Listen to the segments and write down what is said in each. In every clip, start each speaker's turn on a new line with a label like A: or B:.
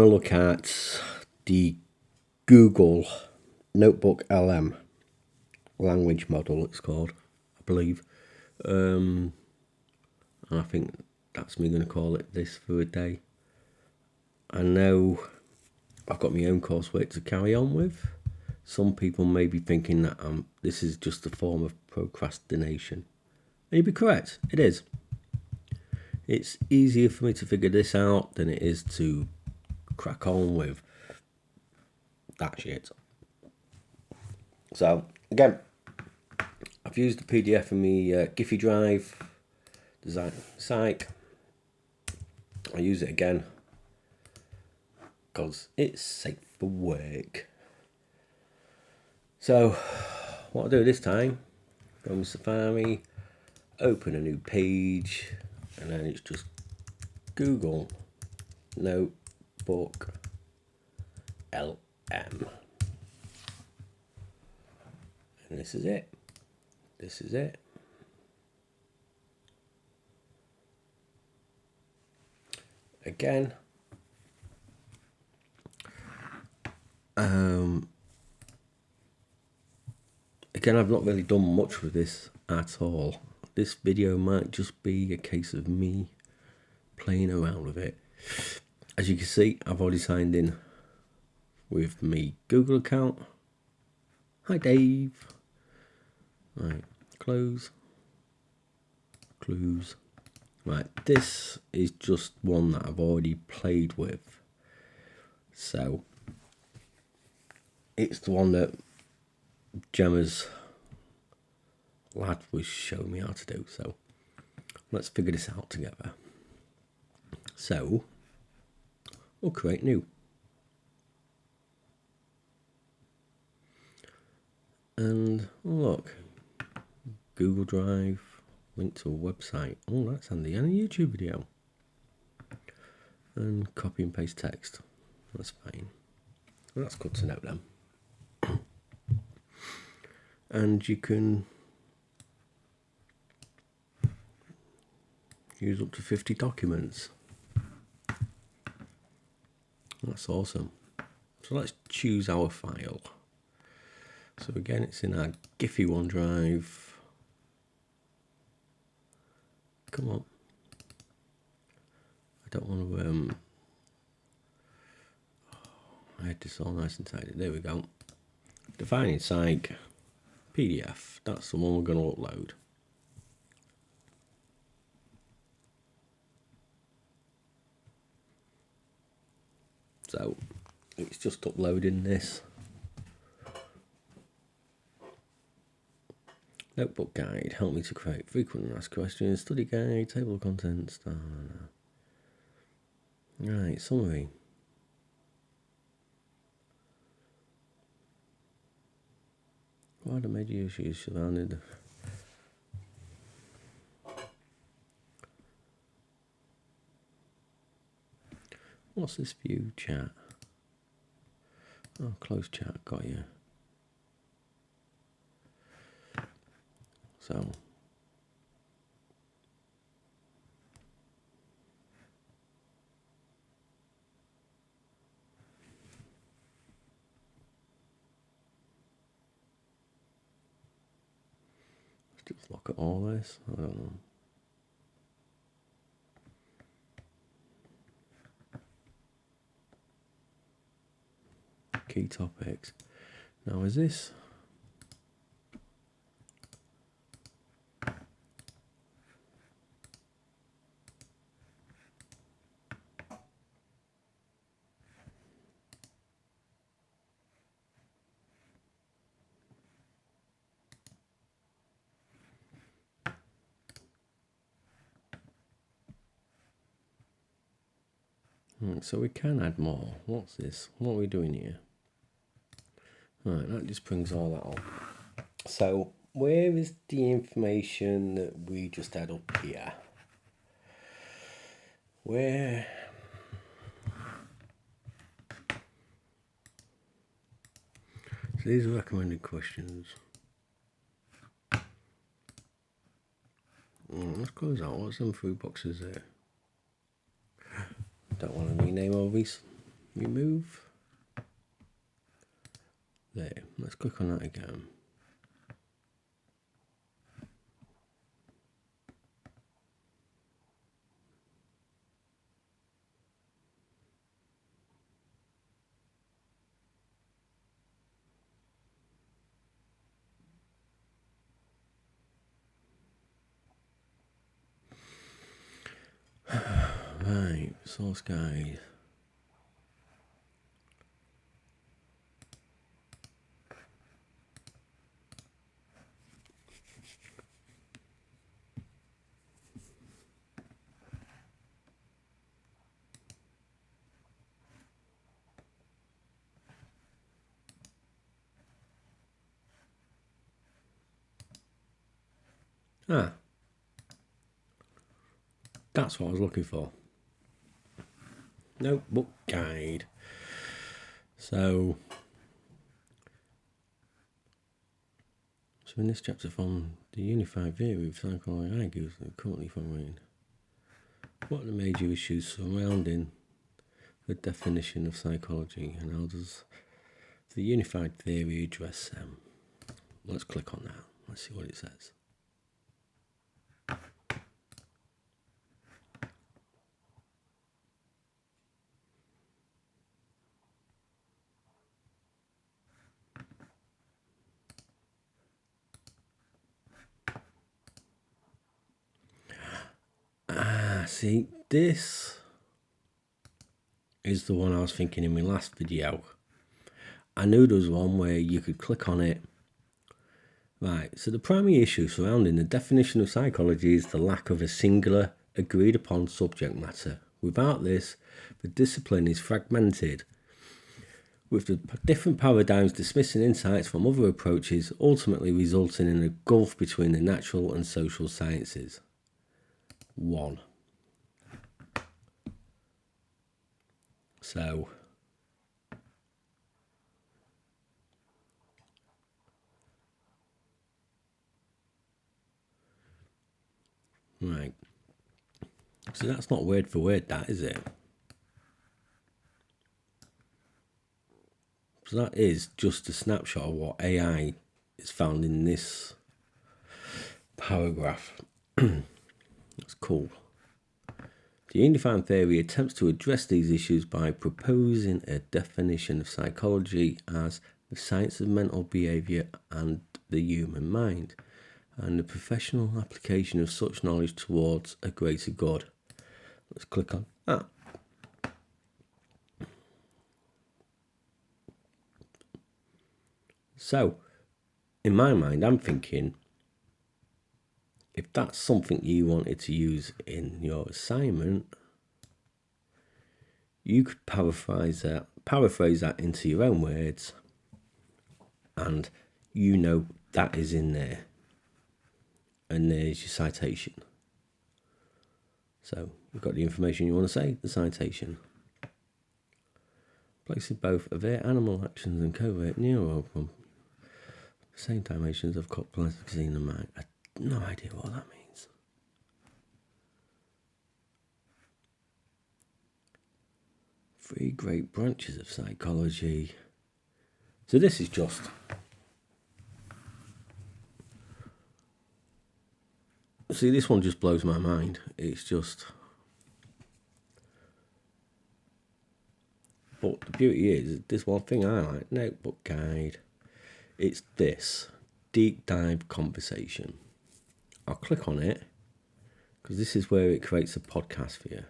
A: Look at the Google Notebook LM language model, it's called, I believe. I think that's me going to call it this for a day. I know I've got my own coursework to carry on with. Some people may be thinking that this is just a form of procrastination. And you'd be correct, it is. It's easier for me to figure this out than it is to crack on with that shit. So, again, I've used the PDF in my Giphy drive, design psych. I use it again because it's safe for work. So, what I'll do this time, go on Safari, open a new page, and then it's just Google Notebook LM. And this is it. This is it. Again, I've not really done much with this at all. This video might just be a case of me playing around with it. As you can see, I've already signed in with my Google account. Hi Dave. Right, close. Right, this is just one that I've already played with. So, it's the one that Gemma's lad was showing me how to do. So, let's figure this out together. So, we'll create new. And look, Google Drive, link to a website. Oh, that's handy. And a YouTube video. And copy and paste text. That's fine. Well, that's good to know then. And you can use up to 50 documents. That's awesome. So let's choose our file. So again, it's in our Giphy OneDrive. Come on. I don't want to I had this all nice and tidy. There we go. Defining psych PDF. That's the one we're going to upload. So it's just uploading this. Notebook guide, help me to create frequent asked questions, study guide, table of contents. Right, summary. Why the major issues surrounded? What's this view chat? Oh, close chat, got you. So, let's just look at all this. I don't know. Key topics. Now, is this? So we can add more. What's this? What are we doing here? Right, that just brings all that on. So where is the information that we just had up here? Where? So these are recommended questions. Let's close out. What's them 3 boxes there? Don't want to rename all these. remove. There, let's click on that again. Right, source guide. Ah, that's what I was looking for. Notebook guide. So in this chapter from the unified theory of psychology argues that currently following what are the major issues surrounding the definition of psychology and how does the unified theory address them? Let's click on that. Let's see what it says. See, this is the one I was thinking in my last video. I knew there was one where you could click on it. Right, so the primary issue surrounding the definition of psychology is the lack of a singular, agreed upon subject matter. Without this, the discipline is fragmented, with the different paradigms dismissing insights from other approaches, ultimately resulting in a gulf between the natural and social sciences. 1. So, right. So that's not word for word, that is it? So that is just a snapshot of what AI is found in this paragraph. That's cool. The unified theory attempts to address these issues by proposing a definition of psychology as the science of mental behaviour and the human mind, and the professional application of such knowledge towards a greater good. Let's click on that. So, in my mind, I'm thinking, if that's something you wanted to use in your assignment, you could paraphrase that into your own words, and you know that is in there. And there's your citation. So you've got the information you want to say, the citation. Places both overt animal actions and covert neuro from the same dimensions of complexity in the mind. I have no idea what that means. Three great branches of psychology. So this is just see, this one just blows my mind. It's just, but the beauty is, this one thing I like, notebook guide. It's this deep dive conversation. I'll click on it because this is where it creates a podcast for you.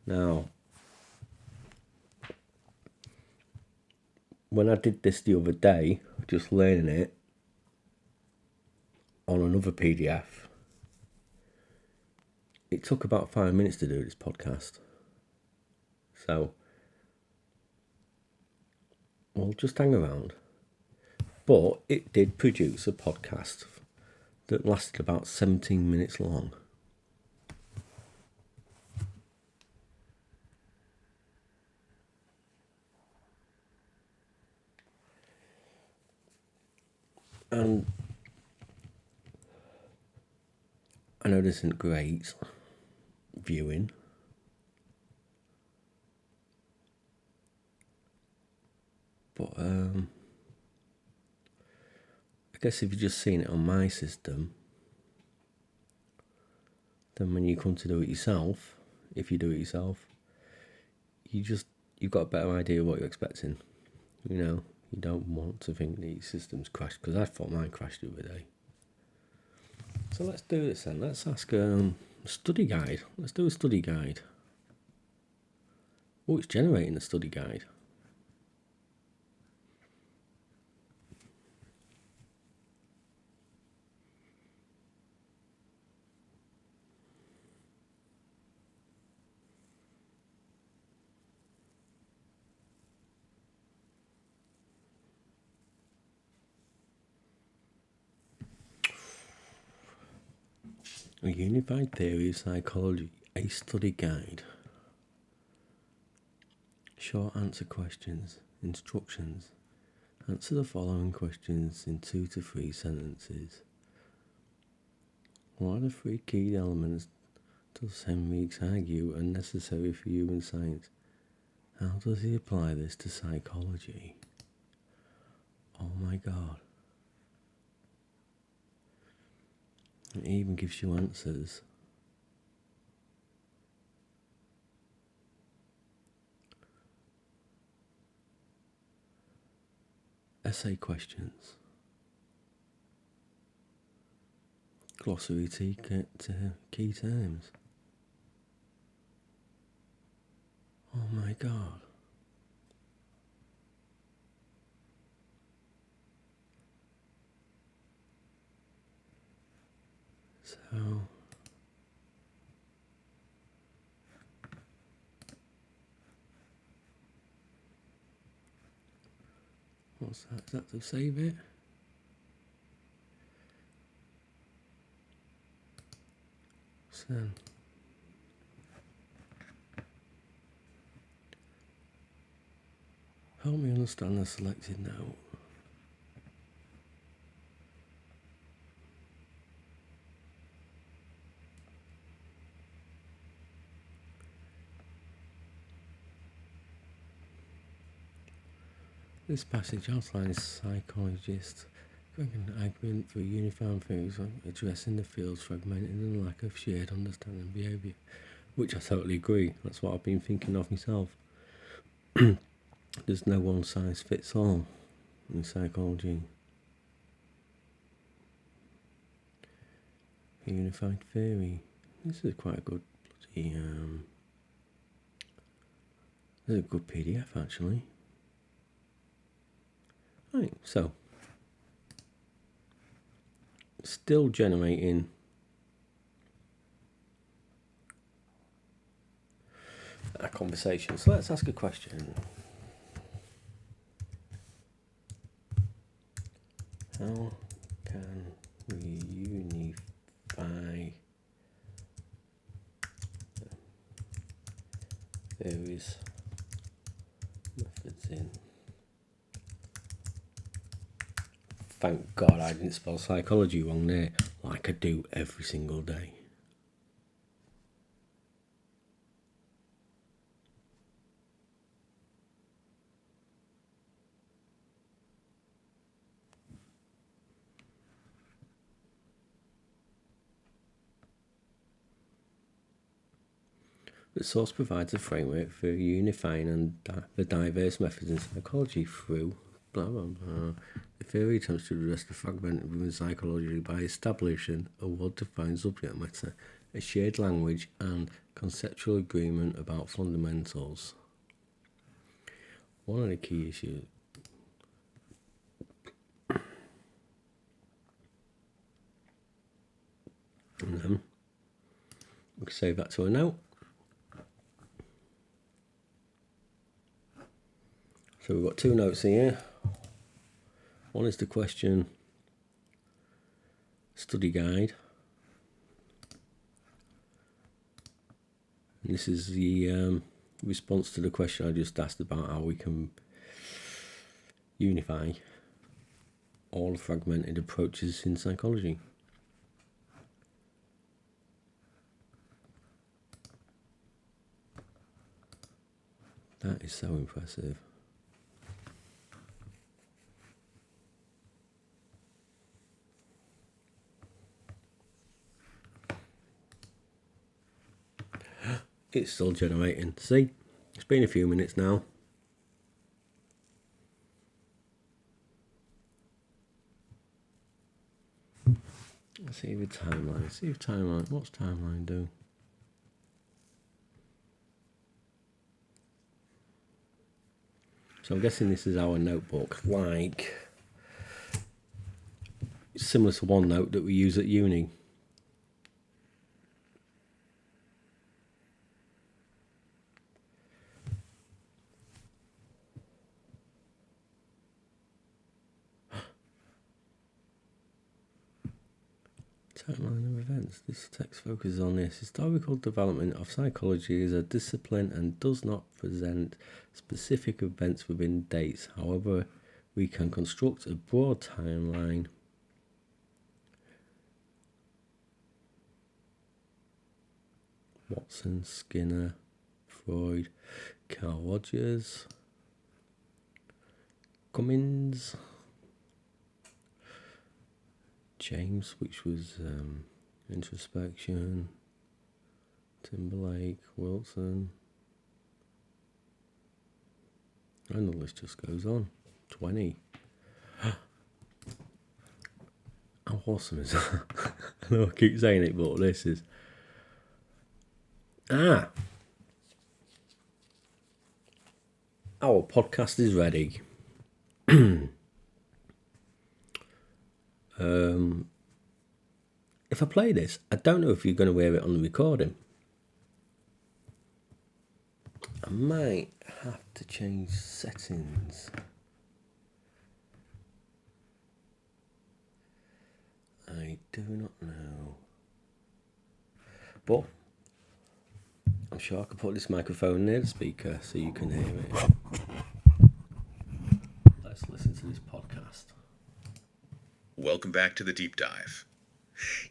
A: Now, when I did this the other day, just learning it on another PDF, it took about 5 minutes to do this podcast. So, well, just hang around. But it did produce a podcast that lasted about 17 minutes long. And I know this isn't great viewing, But I guess if you've just seen it on my system, then when you come to do it yourself, if you do it yourself, you've got a better idea of what you're expecting. You know, you don't want to think that your system's crashed, because I thought mine crashed the other day. So let's do this then. Let's ask a study guide. Let's do a study guide. Oh, it's generating a study guide. A Unified Theory of Psychology, a study guide. Short answer questions. Instructions. Answer the following questions in 2 to 3 sentences. What are the 3 key elements does Henriques argue are necessary for human science? How does he apply this to psychology? Oh my God. It even gives you answers. Essay questions. Glossary to key terms. Oh my God. So, what's that? Is that to save it? So, help me understand the selected note. This passage outlines psychologists' argument for uniform theories addressing the field's fragmented and lack of shared understanding of behaviour, which I totally agree. That's what I've been thinking of myself. There's no one size fits all in psychology. A unified theory. This is quite a good bloody. This is a good PDF actually. Right, so still generating a conversation. So let's ask a question. How can we unify various methods in? Thank God I didn't spell psychology wrong there, like I do every single day. The source provides a framework for unifying and the diverse methods in psychology through blah blah blah. The theory attempts to address the fragment within psychology by establishing a well-defined subject matter, a shared language, and conceptual agreement about fundamentals. One of the key issues. And then we can save that to a note. So we've got 2 notes here. One is the question study guide. And this is the response to the question I just asked about how we can unify all fragmented approaches in psychology. That is so impressive. It's still generating. See? It's been a few minutes now. Let's see the timeline. What's timeline do? So I'm guessing this is our notebook, like similar to OneNote that we use at uni. Timeline of events. This text focuses on this. Historical development of psychology is a discipline and does not present specific events within dates. However, we can construct a broad timeline Watson, Skinner, Freud, Carl Rogers, Cummins, James, which was introspection, Timberlake, Wilson, and the list just goes on. 20. How awesome is that? I know I keep saying it, but this is... Our podcast is ready. If I play this, I don't know if you're going to hear it on the recording. I might have to change settings. I do not know. But I'm sure I can put this microphone near the speaker so you can hear it. Let's listen to this podcast.
B: Welcome back to the deep dive.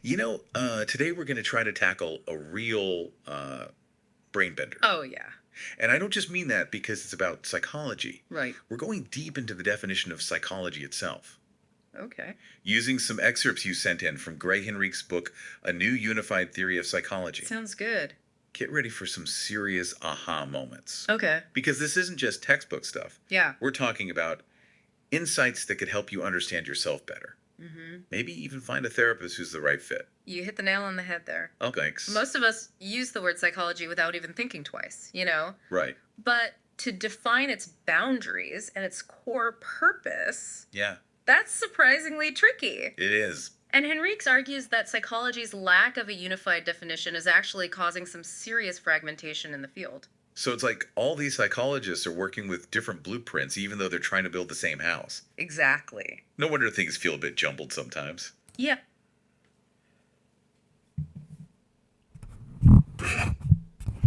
B: You know, today we're going to try to tackle a real brain bender.
C: Oh, yeah.
B: And I don't just mean that because it's about psychology.
C: Right.
B: We're going deep into the definition of psychology itself.
C: Okay.
B: Using some excerpts you sent in from Gray Henrique's book, A New Unified Theory of Psychology.
C: Sounds good.
B: Get ready for some serious aha moments.
C: Okay.
B: Because this isn't just textbook stuff.
C: Yeah.
B: We're talking about insights that could help you understand yourself better.
C: Mm-hmm.
B: Maybe even find a therapist who's the right fit.
C: You hit the nail on the head there.
B: Oh, thanks.
C: Most of us use the word psychology without even thinking twice, you know?
B: Right.
C: But to define its boundaries and its core purpose,
B: Yeah,
C: that's surprisingly tricky.
B: it is.
C: And Henriques argues that psychology's lack of a unified definition is actually causing some serious fragmentation in the field.
B: So it's like all these psychologists are working with different blueprints, even though they're trying to build the same house.
C: Exactly.
B: No wonder things feel a bit jumbled sometimes.
C: Yeah,